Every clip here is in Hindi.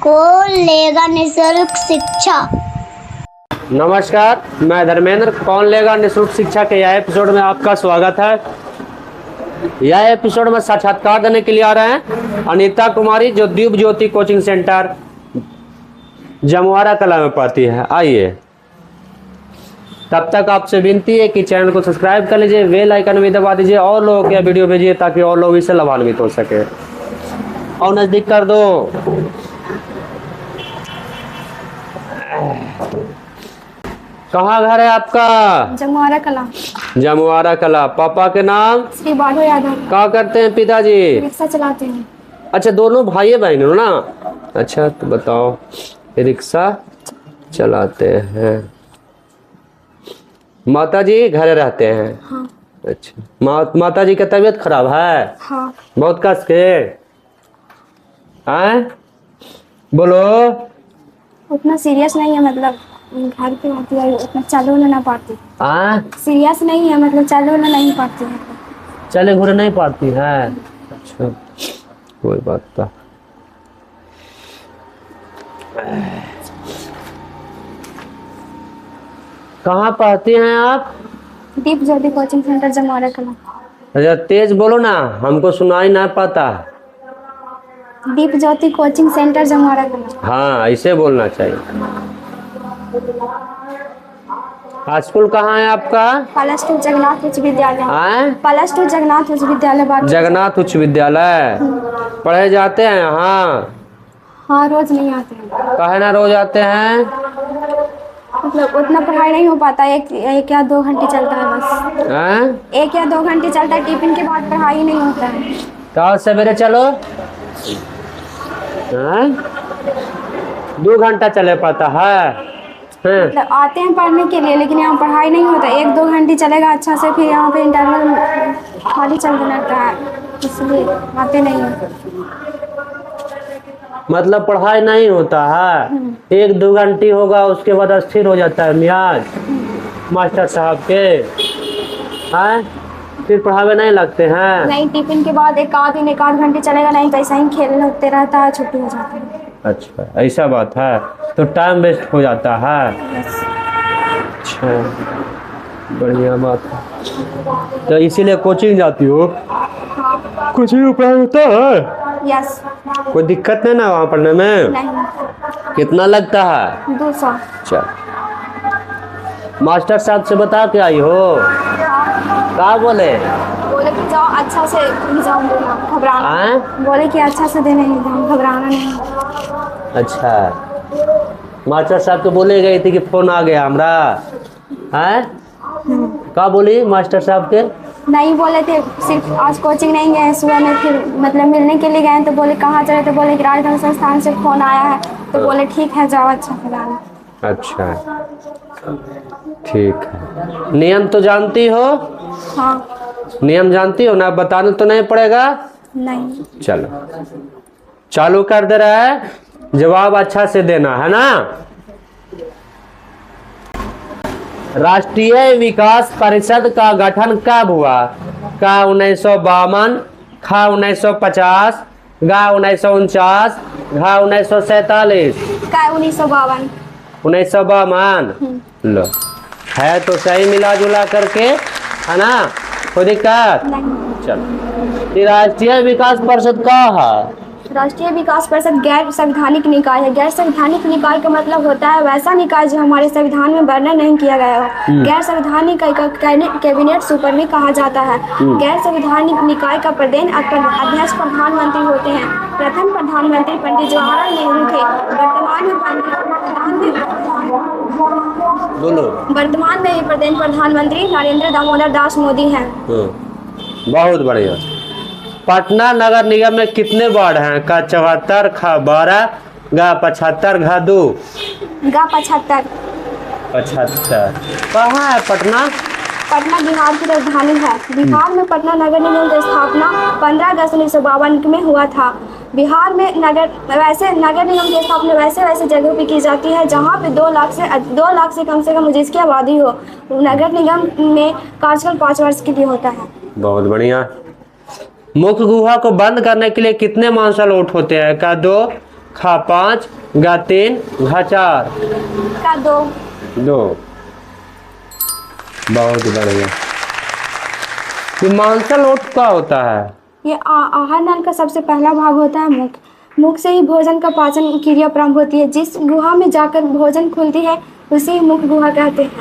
कौन लेगा निःशुल्क शिक्षा। नमस्कार, मैं धर्मेंद्र। कौन लेगा निःशुल्क शिक्षा के यह एपिसोड में आपका स्वागत है। यह एपिसोड में साक्षात्कार देने के लिए आ रहे हैं अनीता कुमारी, जो दीप ज्योति कोचिंग सेंटर जमुआरा कला में पढ़ती है। आइए, तब तक आपसे विनती है कि चैनल को सब्सक्राइब कर लीजिए, बेल आइकन भी दबा दीजिए और लोगों के वीडियो भेजिए ताकि और लोग इससे लाभान्वित हो सके। और नजदीक कर दो। कहाँ घर है आपका? जमुआरा कला। जमुआरा कला। पापा के नाम? श्री बाढ़ो यादव। क्या करते हैं पिताजी? रिक्शा चलाते हैं। अच्छा, दोनों भाई बहन हो ना? अच्छा, तो बताओ, रिक्शा चलाते हैं। माता जी घर रहते हैं? हाँ। अच्छा, माता जी की तबीयत खराब है? हाँ। बहुत कस के हैं? बोलो। उतना सीरियस नहीं है, मतलब घर पे आती है, उतना चालू ना पाती। सीरियस नहीं है, मतलब चालू नहीं पाती है। चले घूरे नहीं पाती है? अच्छा, कोई बात नहीं। कहाँ पढ़ती हैं आप? दीप ज्योति कोचिंग सेंटर जमुआरा कला। अच्छा, तेज बोलो ना, हमको सुनाई ना पाता। दीप ज्योति कोचिंग सेंटर जमुआरा कला। हाँ, ऐसे बोलना चाहिए। स्कूल कहाँ है आपका? +2 जगन्नाथ उच्च विद्यालय। +2 जगन्नाथ उच्च विद्यालय। जगन्नाथ उच्च विद्यालय पढ़े जाते हैं यहाँ? हाँ, रोज नहीं आते हैं। काहे ना रोज आते हैं? मतलब उतना पढ़ाई नहीं हो पाता, एक या 2 घंटे चलता है बस। 1 या 2 घंटे चलता है, टिफिन के बाद पढ़ाई नहीं होता है। कल सवेरे चलो। 2 घंटा चले पाता है? मतलब आते हैं पढ़ने के लिए, लेकिन यहाँ पढ़ाई नहीं होता। 1-2 घंटे चलेगा अच्छा से, फिर यहाँ पे इंटरवल खाली चलते रहता है, इसलिए आते नहीं हैं। मतलब पढ़ाई नहीं होता है? 1-2 घंटे होगा, उसके बाद अस्थिर हो जाता है मियाज मास्टर साहब के। हैं? फिर पढ़ावे नहीं लगते हैं? नहीं, टिफिन के बाद एक आध घंटे चलेगा, नहीं तो ऐसा ही खेल होते रहता है, छुट्टी हो जाती है। अच्छा, ऐसा बात है, तो टाइम वेस्ट हो जाता है। अच्छा, बढ़िया बात है। तो इसीलिए कोचिंग जाती हो? कोचिंग में पढ़ाई होता है? यस। कोई दिक्कत नहीं ना वहाँ पढ़ने में? नहीं। कितना लगता है? 200। अच्छा, मास्टर साहब से बता के आई हो? क्या बोले? बोले कि जाओ अच्छा से एग्जाम देना, घबराना। बोले कि अच्छा से देना एग्जाम, घबराना नहीं। अच्छा, मास्टर साहब तो बोले गई थी कि फोन आ गया हमरा है? क्या बोली मास्टर साहब के? नहीं बोले थे, सिर्फ आज कोचिंग नहीं गए, सुबह में फिर मतलब मिलने के लिए गए तो बोले कहाँ चले, तो बोले कि राजधानी संस्थान से फोन आया है, तो बोले ठीक है जाओ अच्छा फिलहाल। अच्छा, ठीक है। नियम तो जानती हो? हाँ। नियम जानती हो ना? बताना तो नहीं पड़ेगा? नहीं। चलो, चालू कर दे रहा है, जवाब अच्छा से देना है ना। राष्ट्रीय विकास परिषद का गठन कब हुआ? का 1952, खा 1950, गा 1949, घा 1947। का 1952। 1952। लो, है तो सही मिला जुला करके, है ना? कोई दिक्कत नहीं। चलो, ये राष्ट्रीय विकास परिषद का है? राष्ट्रीय विकास परिषद गैर संवैधानिक निकाय है। गैर संवैधानिक निकाय का मतलब होता है वैसा निकाय जो हमारे संविधान में वर्णन नहीं किया गया हो। गैर संवैधानिक कैबिनेट सुपर में कहा जाता है। गैर संवैधानिक निकाय का अध्यक्ष प्रधानमंत्री होते हैं। प्रथम प्रधानमंत्री पंडित जवाहरलाल नेहरू थे। वर्तमान में प्रधानमंत्री नरेंद्र दामोदर दास मोदी हैं। बहुत बढ़िया। पटना नगर निगम में कितने वार्ड हैं? का 74, खा 12, गा 75, घा 2। गा 75। 75। कहाँ है पटना? पटना बिहार की राजधानी है। बिहार में पटना नगर निगम की स्थापना 15 अगस्त 1952 में हुआ था। बिहार में नगर निगम की स्थापना वैसे जगहों पे की जाती है जहाँ पे 2 लाख से कम जिसकी आबादी हो। नगर निगम में कार्यकाल 5 वर्ष के लिए होता है। बहुत बढ़िया। मुख्य गुहा को बंद करने के लिए कितने मार्शल वोट होते हैं? का 2, खा 5, गा 3, घा 4। का 2। 2। बहुत बढ़िया। ये मांसल ओठ क्या होता है? ये आहार नाल का सबसे पहला भाग होता है मुख। मुख से ही भोजन का पाचन क्रिया प्रारंभ होती है। जिस गुहा में जाकर भोजन खुलती है उसे मुख गुहा कहते हैं।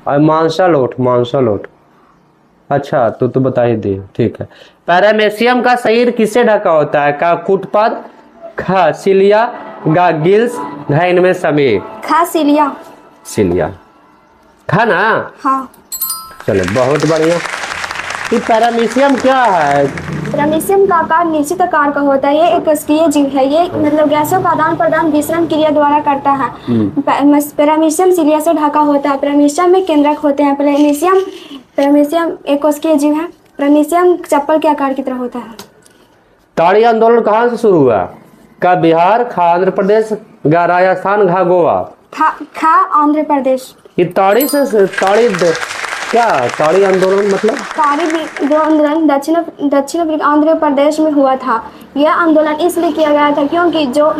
और मांसल ओठ। अच्छा तो बता ही दे, ठीक है। पैरामेशियम का शरीर किससे ढका होता है? का कुटपद, खा सिलिया, गा गिल्स, घा इनमें सभी। खा सिलिया। खा ना? हाँ। चलो बहुत बढ़िया। ये पैरामीशियम क्या है? पैरामीशियम का आकार निश्चित आकार का होता है। ये एक कोशिकीय जीव है। ये मतलब गैसों का आदान प्रदान विसरण क्रिया द्वारा करता है। पैरामीशियम सिलिया से ढका होता है। पैरामीशियम में केंद्रक होते हैं। पैरामीशियम एक कोशिकीय जीव है। पैरामीशियम चप्पल के आकार की तरह होता है। ताड़ी आंदोलन कहाँ से शुरू हुआ? का बिहार, खा आंध्र प्रदेश, गा राजस्थान, घा गोवा। खा आंध्र प्रदेश। ये ताड़ी आंदोलन मतलब? ताड़ी आंदोलन दक्षिण अफ्रीका आंध्र प्रदेश में हुआ था। यह आंदोलन इसलिए किया गया था क्योंकि जो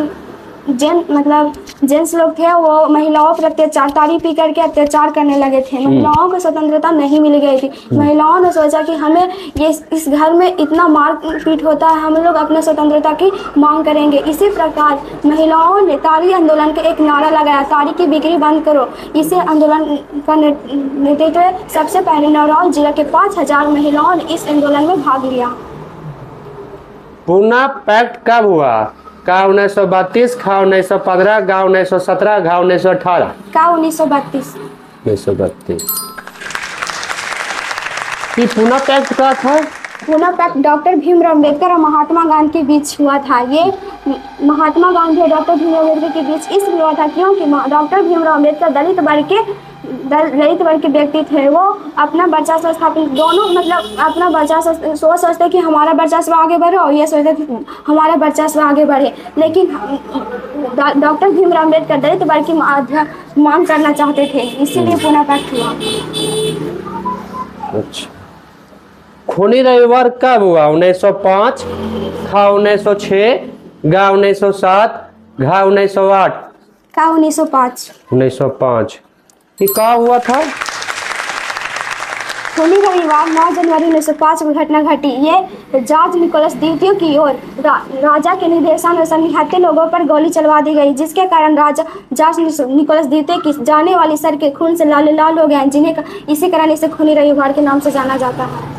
जेंट्स लोग थे वो महिलाओं पर अत्याचार, ताड़ी पी करके अत्याचार करने लगे थे। महिलाओं को स्वतंत्रता नहीं मिल गई थी। महिलाओं ने सोचा कि हमें इस घर में इतना मार पीट होता है, हम लोग अपने स्वतंत्रता की मांग करेंगे। इसी प्रकार महिलाओं ने ताड़ी आंदोलन का एक नारा लगाया, ताड़ी की बिक्री बंद करो। इसी आंदोलन का नेतृत्व सबसे पहले नौरौल जिला के 5000 महिलाओं ने इस आंदोलन में भाग लिया। पूना पैक्ट कब हुआ? का 1932, खा 1915, गा 1917, घा 1918। का 1932। 1932। ये पूना पैक्ट का था? पूना पैक्ट डॉक्टर भीमराव अम्बेडकर और महात्मा गांधी के बीच हुआ था। ये महात्मा गांधी और डॉक्टर भीमराव अम्बेडकर के बीच इसलिए हुआ था क्योंकि डॉक्टर भीमराव अम्बेडकर दलित वर्ग के व्यक्ति थे। वो अपना वर्चस्व स्थापित, दोनों मतलब अपना वर्चस्व सोचते कि हमारा वर्चस्व आगे बढ़े और ये सोचते कि हमारा वर्चस्व आगे बढ़े। लेकिन डॉक्टर भीमराव अम्बेडकर दलित वर्ग की मांग करना चाहते थे, इसीलिए पूना पैक्ट हुआ। अच्छा। खूनी रविवार कब हुआ? 1905, खा 1906, गा 1907, घा 1908। का 1905। 1905। ये कहाँ हुआ था? खूनी रविवार 9 जनवरी 1905 को घटना घटी। ये जॉर्ज निकोलस द्वितीय की ओर राजा के निर्देशानुसार निहत्थे लोगों पर गोली चलवा दी गई, जिसके कारण राजा जॉर्ज निकोलस द्वितीय की जाने वाली सर के खून से लाल हो गए, जिन्हें इसी कारण इसे खूनी रविवार के नाम से जाना जाता है।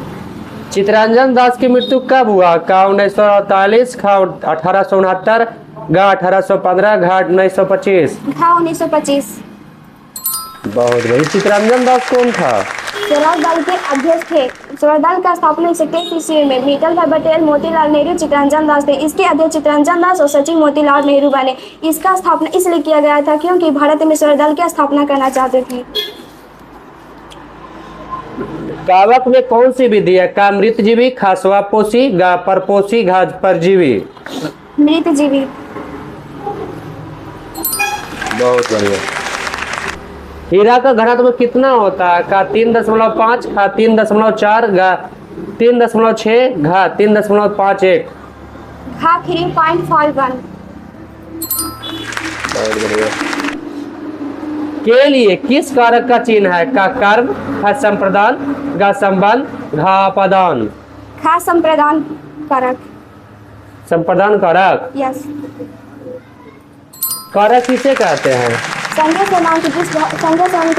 चित्तरंजन दास की मृत्यु कब हुआ? का 1948, खा 1869, गा 1815, घा 1925। घा 1925। बहुत बढ़िया। चित्तरंजन दास कौन था? स्वराज दल के अध्यक्ष थे। स्वराज दल का स्थापना 1921 ईस्वी में विठल भाई पटेल, मोतीलाल नेहरू, चित्तरंजन दास थे। इसके अध्यक्ष चित्तरंजन दास और सचिव मोतीलाल नेहरू बने। इसका स्थापना इसलिए किया गया था क्योंकि भारत में स्वराज दल की स्थापना करना चाहते थे। कावक में कौन सी विधि है? का मृतजीवी, खा स्वापोषी, गा परपोषी, घा परजीवी। मृतजीवी। बहुत बढ़िया। हीरा का घनत्व कितना होता है? का 3.5, खा 3.4, गा 3.6, घा 3.51। घा 3.51। बहुत बढ़िया। के लिए किस कारक का चिन्ह है? का कर्म, खा संप्रदान, गा संबंध, घा अपदान। खा संप्रदान कारक। संप्रदान कारक। यस। कारक किसे कहते हैं? संघीय सेनाओं के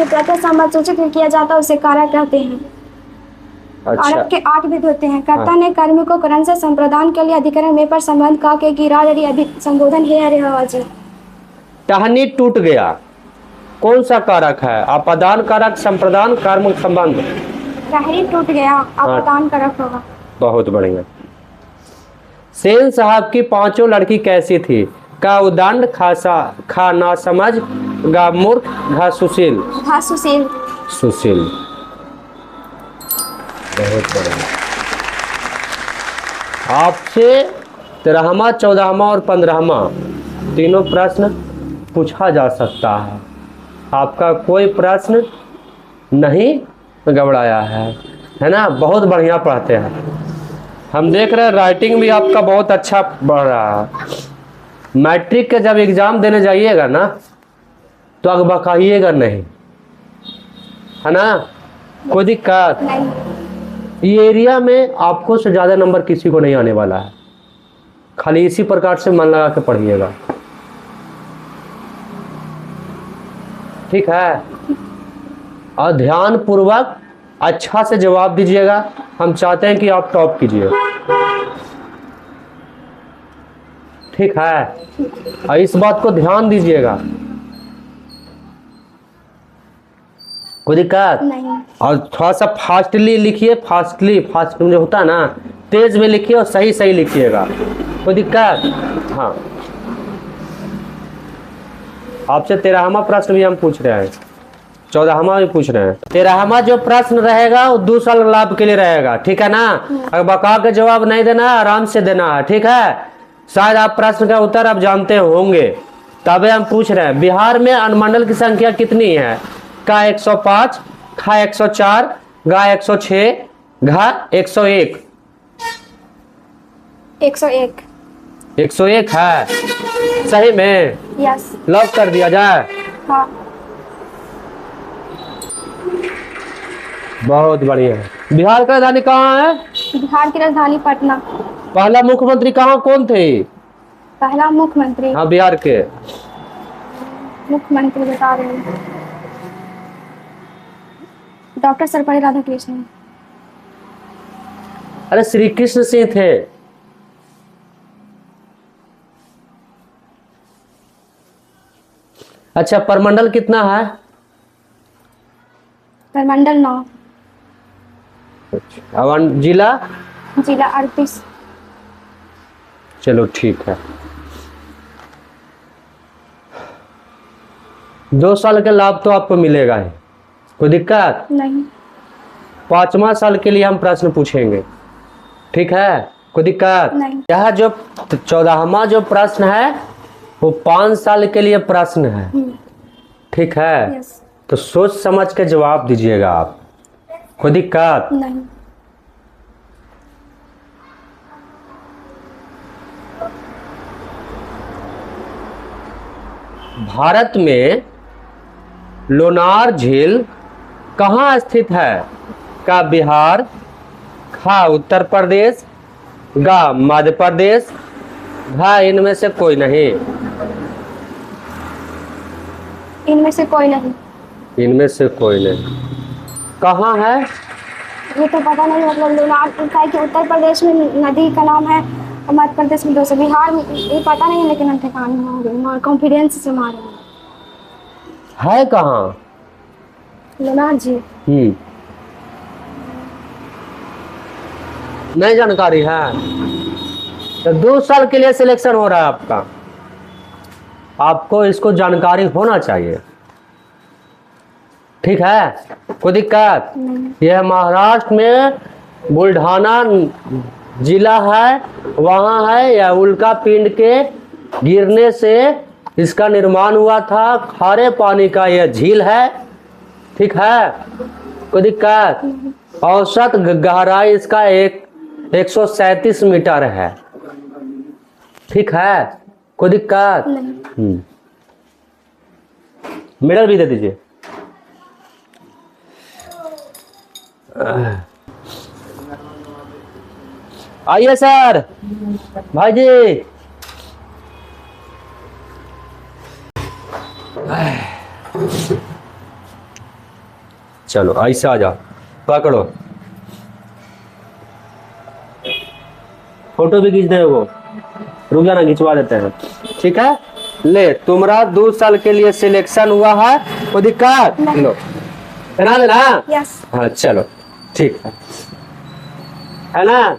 प्रत्येक संबंध सूचित किया जाता है उसे कारक कहते हैं। अच्छा। कारक के 8 विध होते हैं। कर्ता ने कर्म को करण से संप्रदान के लिए अधिकरण में पर संबंध का के गिरा संबोधन है। अरे हवा जी। टहनी टूट गया कौन सा कारक है? अपदान कारक, संप्रदान, कर्म संबंध। टहनी टूट गया अपदान कारक होगा। बहुत बढ़िया। सेन साहब की 5 लड़की कैसी थी? का उदंड, खा ना समझ, गा मूर्ख, घा सुशील। घा सुशील। सुशील। बहुत बढ़िया। आपसे 13वां, 14वां और 15वां तीनों प्रश्न पूछा जा सकता है। आपका कोई प्रश्न नहीं गड़बड़ाया है ना? बहुत बढ़िया पढ़ते हैं। हम देख रहे हैं राइटिंग भी आपका बहुत अच्छा बढ़ रहा है। मैट्रिक के जब एग्जाम देने जाइएगा ना तो अगबकाइएगा नहीं, है ना? कोई दिक्कत नहीं। ये एरिया में आपको से ज्यादा नंबर किसी को नहीं आने वाला है। खाली इसी प्रकार से मन लगा के पढ़िएगा, ठीक है? और ध्यान पूर्वक अच्छा से जवाब दीजिएगा। हम चाहते हैं कि आप टॉप कीजिए, ठीक है? और इस बात को ध्यान दीजिएगा, कोई दिक्कत नहीं। और थोड़ा सा फास्टली लिखिए, फास्ट जो होता है ना, तेज में लिखिए और सही सही लिखिएगा, कोई दिक्कत? हाँ, आपसे 13वां प्रश्न भी हम पूछ रहे हैं, 14वां भी पूछ रहे हैं। 13वां जो प्रश्न रहेगा वो 2 साल लाभ के लिए रहेगा, ठीक है ना? अगर बका के जवाब नहीं देना है, आराम से देना है, ठीक है? शायद आप प्रश्न का उत्तर आप जानते होंगे, तभी हम पूछ रहे हैं। बिहार में अनुमंडल की संख्या कितनी है? का 105, खा 104, गा 106, घा 101। 101। 101 है, सही में? यस। लॉक कर दिया जाए? हाँ। बहुत बढ़िया। बिहार का राजधानी कहाँ है? बिहार की राजधानी पटना। पहला मुख्यमंत्री कहाँ कौन थे? पहला मुख्यमंत्री, हाँ, बिहार के मुख्यमंत्री बता रहे हैं, डॉक्टर सर्वपल्ली राधाकृष्णन। अरे श्री कृष्ण सिंह थे। अच्छा, परमंडल कितना है? परमंडल 9। अब जिला? जिला 38। चलो ठीक है। 2 साल का लाभ तो आपको मिलेगा ही, कोई दिक्कत नहीं। 5वां साल के लिए हम प्रश्न पूछेंगे, ठीक है? कोई दिक्कत नहीं। यह जो 14वां जो प्रश्न है वो 5 साल के लिए प्रश्न है, ठीक है? यस। तो सोच समझ के जवाब दीजिएगा आप, कोई दिक्कत नहीं। भारत में लोनार झील कहाँ स्थित है? का बिहार, खा उत्तर प्रदेश, गा मध्य प्रदेश, घा इनमें से कोई नहीं। इनमें से कोई नहीं। इनमें से कोई नहीं कहाँ है? ये तो पता नहीं, मतलब लोनार का है कि उत्तर प्रदेश में नदी का नाम है और मध्य प्रदेश में दूसरा, बिहार में ये पता नहीं, लेकिन हम ठिकाना कॉन्फिडेंस से मारे है कहाँ? लोनार जी। नहीं जानकारी है तो 2 साल के लिए सिलेक्शन हो रहा है आपका, आपको इसको जानकारी होना चाहिए, ठीक है? कोई दिक्कत? यह महाराष्ट्र में बुल्ढाना जिला है, वहाँ है। यह उल्का पिंड के गिरने से इसका निर्माण हुआ था। खारे पानी का यह झील है, ठीक है? कोई दिक्कत? औसत गहराई इसका 137 मीटर है, ठीक है? कोई दिक्कत? मेडल भी दे दीजिए। आइए सर, भाई जी। चलो ऐसे आ जाओ, पकड़ो, फोटो भी खींच दे वो, रुक जाना, खिंचवा देते हैं, ठीक है? ले, तुम्हारा 2 साल के लिए सिलेक्शन हुआ है, कोई दिक्कत? लो, बना देना। यस। हाँ चलो ठीक है ना?